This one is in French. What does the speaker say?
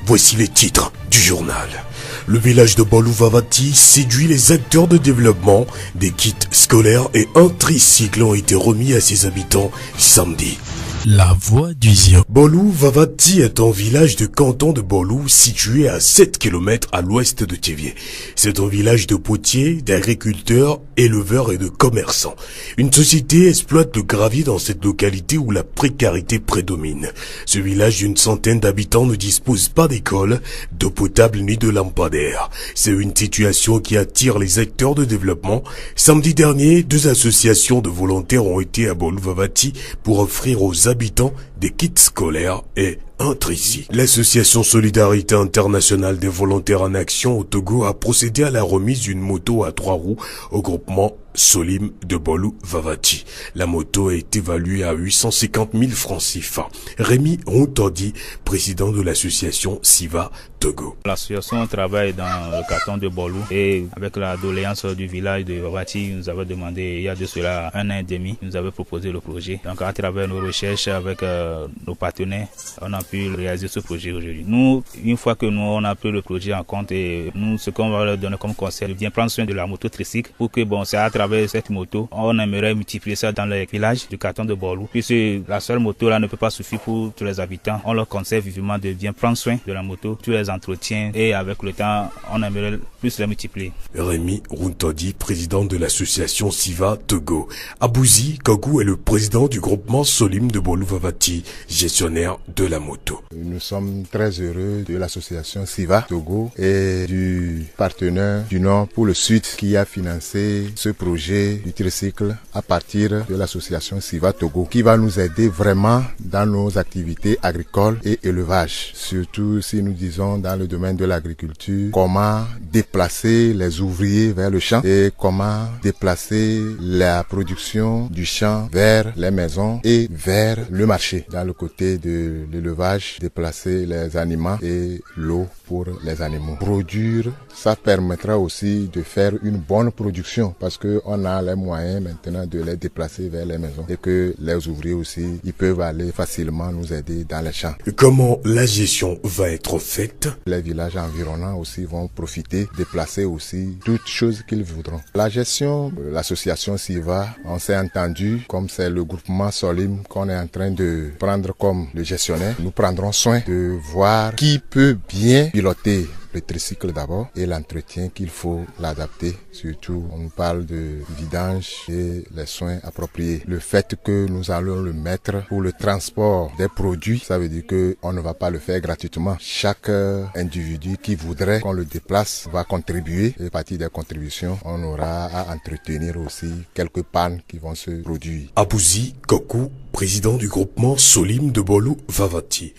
Voici les titres du journal. Le village de Bolou-Vavati séduit les acteurs de développement. Des kits scolaires et un tricycle ont été remis à ses habitants samedi. La voix du Zion. Bolou-Vavati est un village de canton de Bolou situé à 7 km à l'ouest de Thiéviers. C'est un village de potiers, d'agriculteurs, éleveurs et de commerçants. Une société exploite le gravier dans cette localité où la précarité prédomine. Ce village d'une centaine d'habitants ne dispose pas d'école, d'eau potable ni de lampadaire. C'est une situation qui attire les acteurs de développement. Samedi dernier, 2 associations de volontaires ont été à Bolou-Vavati pour offrir aux habitants des kits scolaires et un tricycle. L'association Solidarité Internationale des Volontaires en Action au Togo a procédé à la remise d'une moto à 3 roues au groupement Solim de Bolou-Vavati. La moto est évaluée à 850 000 francs CFA. Rémi Routandi, président de l'association Siva Togo. L'association travaille dans le canton de Bolou et avec la doléance du village de Vavati, nous avons demandé il y a de cela 1 an et demi, nous avons proposé le projet. Donc à travers nos recherches avec nos partenaires, on a pu réaliser ce projet aujourd'hui. Nous, une fois que on a pris le projet en compte et nous, ce qu'on va leur donner comme conseil, bien prendre soin de la moto tricycle pour que c'est à travers cette moto, on aimerait multiplier ça dans les villages du canton de Bolou. Puisque la seule moto là ne peut pas suffire pour tous les habitants. On leur conseille vivement de bien prendre soin de la moto, tous les entretiens et avec le temps, on aimerait plus les multiplier. Rémi Routodi, président de l'association Siva Togo. Abouzi Kogou est le président du groupement Solim de Bolou-Vavati, gestionnaire de la moto. Nous sommes très heureux de l'association Siva Togo et du partenaire du Nord pour le Sud qui a financé ce projet du tricycle à partir de l'association Siva Togo qui va nous aider vraiment dans nos activités agricoles et élevage. Surtout si nous disons dans le domaine de l'agriculture, comment déplacer les ouvriers vers le champ et comment déplacer la production du champ vers les maisons et vers le marché. Dans le côté de l'élevage, déplacer les aliments et l'eau pour les animaux. Produire, ça permettra aussi de faire une bonne production parce que on a les moyens maintenant de les déplacer vers les maisons et que les ouvriers aussi, ils peuvent aller facilement nous aider dans les champs. Comment la gestion va être faite? Les villages environnants aussi vont profiter, déplacer aussi toutes choses qu'ils voudront. La gestion, l'association Siva, on s'est entendu, comme c'est le groupement Solim qu'on est en train de prendre comme le gestionnaire, nous prendrons soin de voir qui peut bien piloter le tricycle d'abord et l'entretien qu'il faut l'adapter. Surtout, on nous parle de vidange et les soins appropriés. Le fait que nous allons le mettre pour le transport des produits, ça veut dire que on ne va pas le faire gratuitement. Chaque individu qui voudrait qu'on le déplace va contribuer et à partir des contributions, on aura à entretenir aussi quelques pannes qui vont se produire. Abouzi Kokou, président du groupement Solim de Bolou-Vavati.